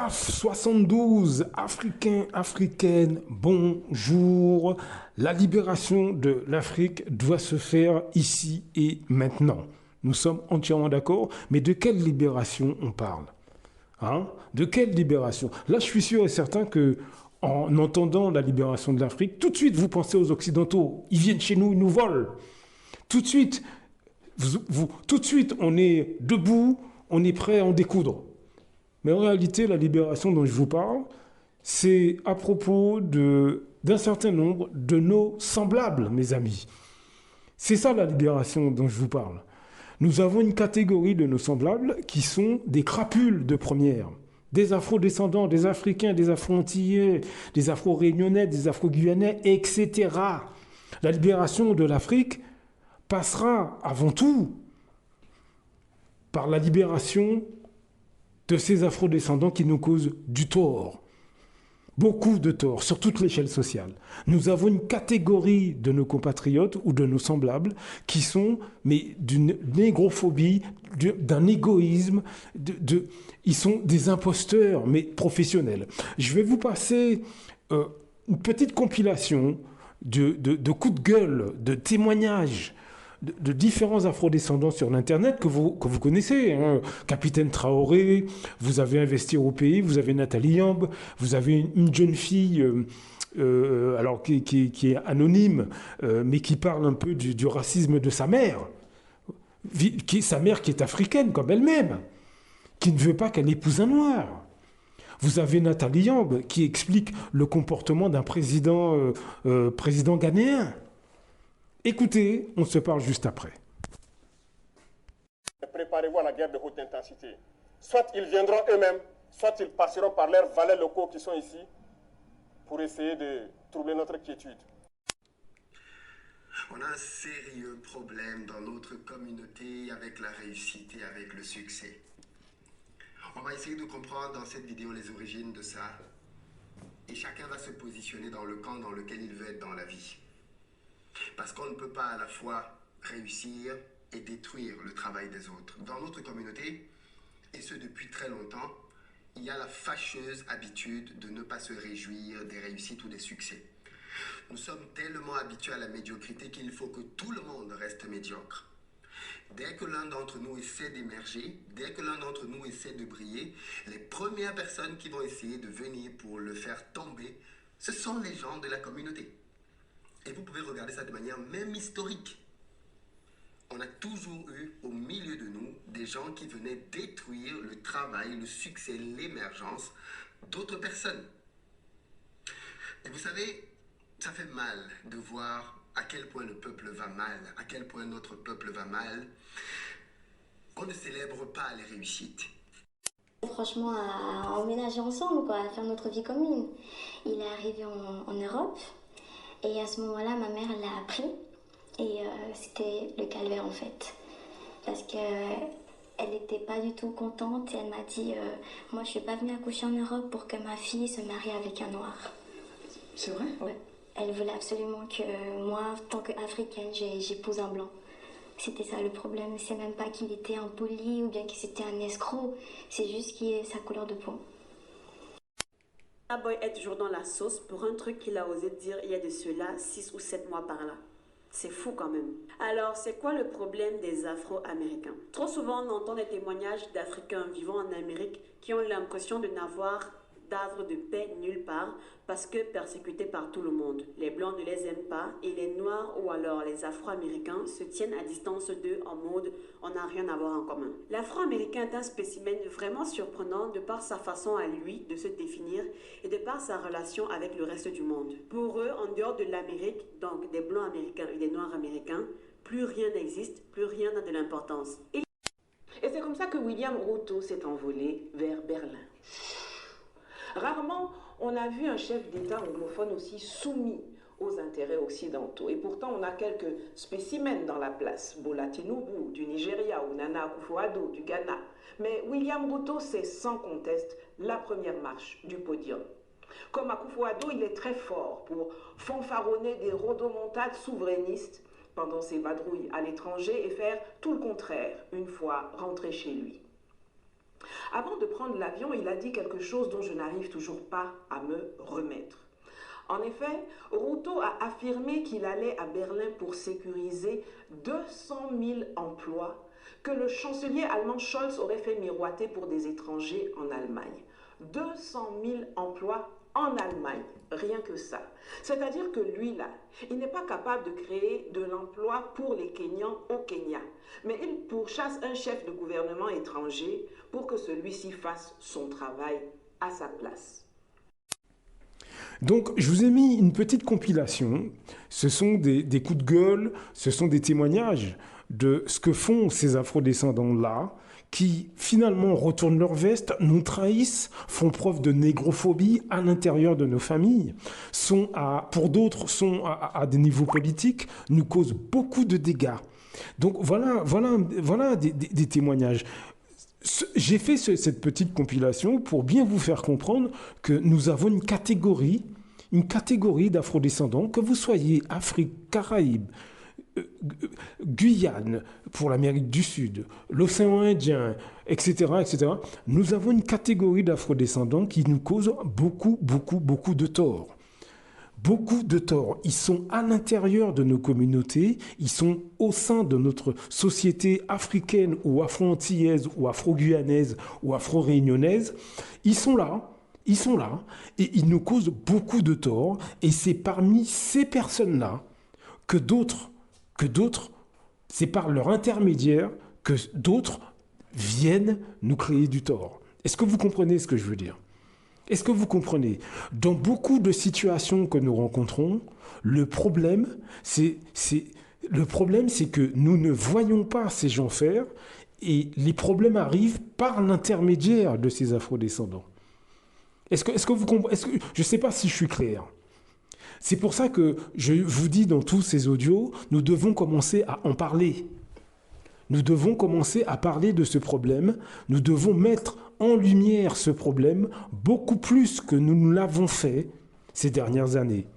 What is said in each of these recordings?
CAF 72, Africains, Africaines, bonjour. La libération de l'Afrique doit se faire ici et maintenant. Nous sommes entièrement d'accord, mais de quelle libération on parle? Hein? De quelle libération? Là, je suis sûr et certain que en entendant la libération de l'Afrique, tout de suite, vous pensez aux Occidentaux. Ils viennent chez nous, ils nous volent. Tout de suite, tout de suite, on est debout, on est prêt à en découdre. Mais en réalité, la libération dont je vous parle, c'est à propos d'un certain nombre de nos semblables, mes amis. C'est ça la libération dont je vous parle. Nous avons une catégorie de nos semblables qui sont des crapules de première. Des afro-descendants, des Africains, des Afro-Antillais, des Afro-Réunionnais, des Afro-Guyanais, etc. La libération de l'Afrique passera avant tout par la libération de ces afro-descendants qui nous causent du tort. Beaucoup de tort sur toute l'échelle sociale. Nous avons une catégorie de nos compatriotes ou de nos semblables qui sont mais d'une négrophobie, d'un égoïsme, ils sont des imposteurs, mais professionnels. Je vais vous passer une petite compilation de coups de gueule, de témoignages de différents afrodescendants sur l'Internet que vous connaissez. Hein. Capitaine Traoré, vous avez Investir au pays, vous avez Nathalie Yamb, vous avez une jeune fille alors qui est anonyme, mais qui parle un peu du racisme de sa mère. Sa mère qui est africaine comme elle-même, qui ne veut pas qu'elle épouse un noir. Vous avez Nathalie Yamb qui explique le comportement d'un président ghanéen. Écoutez, on se parle juste après. Préparez-vous à la guerre de haute intensité. Soit ils viendront eux-mêmes, soit ils passeront par leurs valets locaux qui sont ici pour essayer de troubler notre quiétude. On a un sérieux problème dans notre communauté avec la réussite et avec le succès. On va essayer de comprendre dans cette vidéo les origines de ça. Et chacun va se positionner dans le camp dans lequel il veut être dans la vie. Parce qu'on ne peut pas à la fois réussir et détruire le travail des autres. Dans notre communauté, et ce depuis très longtemps, il y a la fâcheuse habitude de ne pas se réjouir des réussites ou des succès. Nous sommes tellement habitués à la médiocrité qu'il faut que tout le monde reste médiocre. Dès que l'un d'entre nous essaie d'émerger, dès que l'un d'entre nous essaie de briller, les premières personnes qui vont essayer de venir pour le faire tomber, ce sont les gens de la communauté. Et vous pouvez regarder ça de manière même historique. On a toujours eu au milieu de nous des gens qui venaient détruire le travail, le succès, l'émergence d'autres personnes. Et vous savez, ça fait mal de voir à quel point le peuple va mal, à quel point notre peuple va mal. On ne célèbre pas les réussites. Franchement, à emménager ensemble, quoi, à faire notre vie commune. Il est arrivé en Europe. Et à ce moment-là, ma mère l'a appris et c'était le calvaire en fait. Parce qu'elle n'était pas du tout contente et elle m'a dit moi je suis pas venue accoucher en Europe pour que ma fille se marie avec un noir. C'est vrai? Ouais. Elle voulait absolument que moi, en tant qu'Africaine, j'épouse un blanc. C'était ça le problème. C'est même pas qu'il était impoli ou bien qu'il c'était un escroc. C'est juste qu'il ait sa couleur de peau. Boy est toujours dans la sauce pour un truc qu'il a osé dire il y a de cela 6 ou 7 mois par là. C'est fou quand même. Alors, c'est quoi le problème des Afro-Américains? Trop souvent, on entend des témoignages d'Africains vivant en Amérique qui ont l'impression de n'avoir d'havre de paix nulle part parce que persécutés par tout le monde. Les Blancs ne les aiment pas et les Noirs ou alors les Afro-Américains se tiennent à distance d'eux en mode on n'a rien à voir en commun. L'Afro-Américain est un spécimen vraiment surprenant de par sa façon à lui de se définir et de par sa relation avec le reste du monde. Pour eux, en dehors de l'Amérique, donc des Blancs américains et des Noirs américains, plus rien n'existe, plus rien n'a de l'importance. Et c'est comme ça que William Ruto s'est envolé vers Berlin. Rarement, on a vu un chef d'État anglophone aussi soumis aux intérêts occidentaux. Et pourtant, on a quelques spécimens dans la place. Bola Tinubu du Nigeria ou Nana Akufo-Addo du Ghana. Mais William Ruto, c'est sans conteste la première marche du podium. Comme Akufo-Addo, il est très fort pour fanfaronner des rodomontades souverainistes pendant ses vadrouilles à l'étranger et faire tout le contraire une fois rentré chez lui. Avant de prendre l'avion, il a dit quelque chose dont je n'arrive toujours pas à me remettre. En effet, Ruto a affirmé qu'il allait à Berlin pour sécuriser 200 000 emplois que le chancelier allemand Scholz aurait fait miroiter pour des étrangers en Allemagne. 200 000 emplois en Allemagne, rien que ça. C'est-à-dire que lui, là, il n'est pas capable de créer de l'emploi pour les Kenyans au Kenya. Mais il pourchasse un chef de gouvernement étranger pour que celui-ci fasse son travail à sa place. Donc, je vous ai mis une petite compilation. Ce sont des coups de gueule, ce sont des témoignages de ce que font ces afrodescendants-là, qui finalement retournent leur veste, nous trahissent, font preuve de négrophobie à l'intérieur de nos familles, pour d'autres, sont à des niveaux politiques, nous causent beaucoup de dégâts. Donc voilà des témoignages. J'ai fait cette petite compilation pour bien vous faire comprendre que nous avons une catégorie d'afrodescendants, que vous soyez Afrique, Caraïbes, Guyane, pour l'Amérique du Sud, l'océan Indien, etc., etc. Nous avons une catégorie d'afrodescendants qui nous cause beaucoup de torts. Beaucoup de torts. Ils sont à l'intérieur de nos communautés, ils sont au sein de notre société africaine ou afro-antillaise ou afro-guyanaise ou afro-réunionnaise. Ils sont là, et ils nous causent beaucoup de torts. Et c'est parmi ces personnes-là que d'autres, c'est par leur intermédiaire que d'autres viennent nous créer du tort. Est-ce que vous comprenez ce que je veux dire ? Est-ce que vous comprenez ? Dans beaucoup de situations que nous rencontrons, le problème, c'est que nous ne voyons pas ces gens faire, et les problèmes arrivent par l'intermédiaire de ces afrodescendants. Est-ce que vous comprenez ? Je ne sais pas si je suis clair. C'est pour ça que je vous dis dans tous ces audios, nous devons commencer à en parler. Nous devons commencer à parler de ce problème. Nous devons mettre en lumière ce problème beaucoup plus que nous l'avons fait ces dernières années.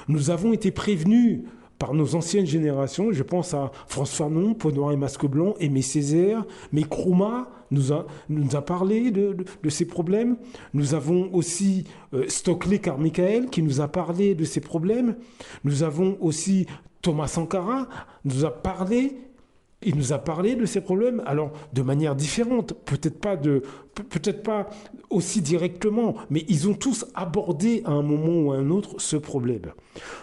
Nous avons été prévenus par nos anciennes générations. Je pense à François Fanon, Peau Noire et Masque Blanc, Aimé Césaire, mais Nkrumah nous a parlé de ces problèmes. Nous avons aussi Stokely Carmichael qui nous a parlé de ces problèmes. Nous avons aussi Thomas Sankara nous a parlé. Il nous a parlé de ces problèmes, alors de manière différente, peut-être pas aussi directement, mais ils ont tous abordé à un moment ou à un autre ce problème.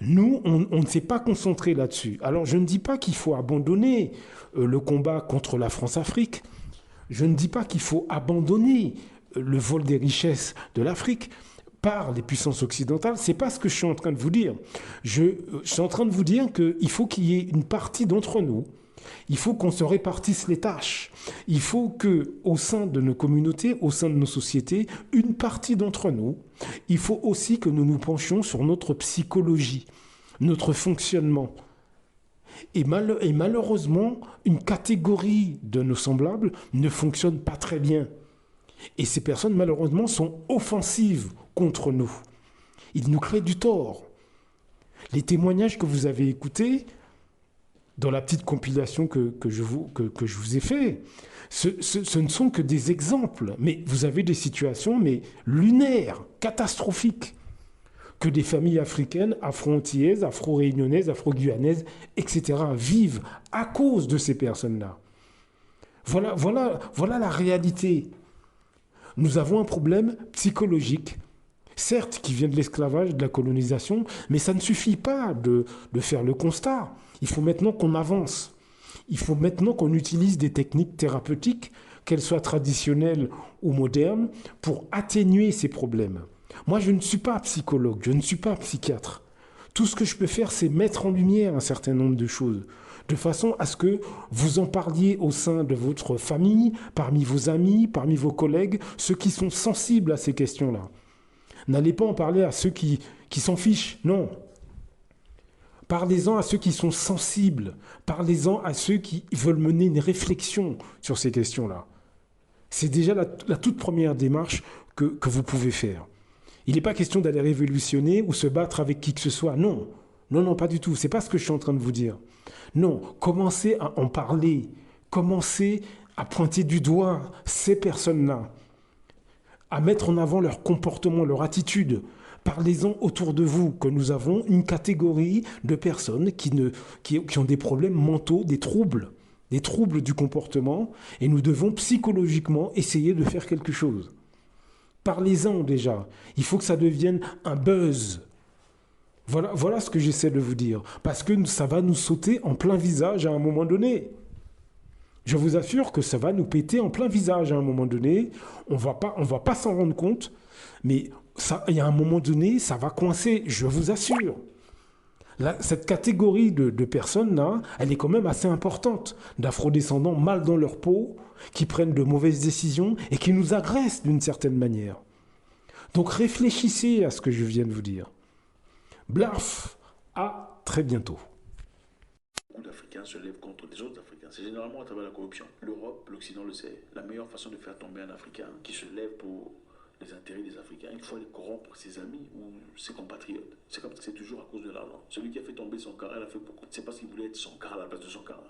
Nous, on ne s'est pas concentré là-dessus. Alors je ne dis pas qu'il faut abandonner le combat contre la France-Afrique. Je ne dis pas qu'il faut abandonner le vol des richesses de l'Afrique par les puissances occidentales. C'est pas ce que je suis en train de vous dire. Je suis en train de vous dire qu'il faut qu'il y ait une partie d'entre nous. Il faut qu'on se répartisse les tâches. Il faut qu'au sein de nos communautés, au sein de nos sociétés, une partie d'entre nous, il faut aussi que nous nous penchions sur notre psychologie, notre fonctionnement. Et malheureusement, une catégorie de nos semblables ne fonctionne pas très bien. Et ces personnes, malheureusement, sont offensives contre nous. Ils nous créent du tort. Les témoignages que vous avez écoutés, dans la petite compilation que je vous ai fait, ce ne sont que des exemples. Mais vous avez des situations lunaires, catastrophiques, que des familles africaines, afro-antillaises, afro-réunionnaises, afro-guyanaises, etc. vivent à cause de ces personnes-là. Voilà la réalité. Nous avons un problème psychologique, certes qui vient de l'esclavage, de la colonisation, mais ça ne suffit pas de faire le constat. Il faut maintenant qu'on avance. Il faut maintenant qu'on utilise des techniques thérapeutiques, qu'elles soient traditionnelles ou modernes, pour atténuer ces problèmes. Moi, je ne suis pas psychologue, je ne suis pas psychiatre. Tout ce que je peux faire, c'est mettre en lumière un certain nombre de choses, de façon à ce que vous en parliez au sein de votre famille, parmi vos amis, parmi vos collègues, ceux qui sont sensibles à ces questions-là. N'allez pas en parler à ceux qui s'en fichent, non. Parlez-en à ceux qui sont sensibles. Parlez-en à ceux qui veulent mener une réflexion sur ces questions-là. C'est déjà la toute première démarche que vous pouvez faire. Il n'est pas question d'aller révolutionner ou se battre avec qui que ce soit. Non, pas du tout. Ce n'est pas ce que je suis en train de vous dire. Non, commencez à en parler. Commencez à pointer du doigt ces personnes-là, à mettre en avant leur comportement, leur attitude. Parlez-en autour de vous que nous avons une catégorie de personnes qui ont des problèmes mentaux, des troubles du comportement, et nous devons psychologiquement essayer de faire quelque chose. Parlez-en déjà. Il faut que ça devienne un buzz. Voilà ce que j'essaie de vous dire. Parce que ça va nous sauter en plein visage à un moment donné. Je vous assure que ça va nous péter en plein visage à un moment donné. On va pas s'en rendre compte, mais il y a un moment donné, ça va coincer, je vous assure. Cette catégorie de personnes-là, elle est quand même assez importante, d'afrodescendants mal dans leur peau, qui prennent de mauvaises décisions et qui nous agressent d'une certaine manière. Donc réfléchissez à ce que je viens de vous dire. Blaf, à très bientôt. Beaucoup d'Africains se lèvent contre des autres Africains. C'est généralement à travers la corruption. L'Europe, l'Occident le sait. La meilleure façon de faire tomber un Africain qui se lève pour les intérêts des Africains, il faut aller corrompre ses amis ou ses compatriotes. C'est comme ça, c'est toujours à cause de l'argent. Celui qui a fait tomber son car, elle a fait beaucoup. C'est parce qu'il voulait être son car à la place de son car.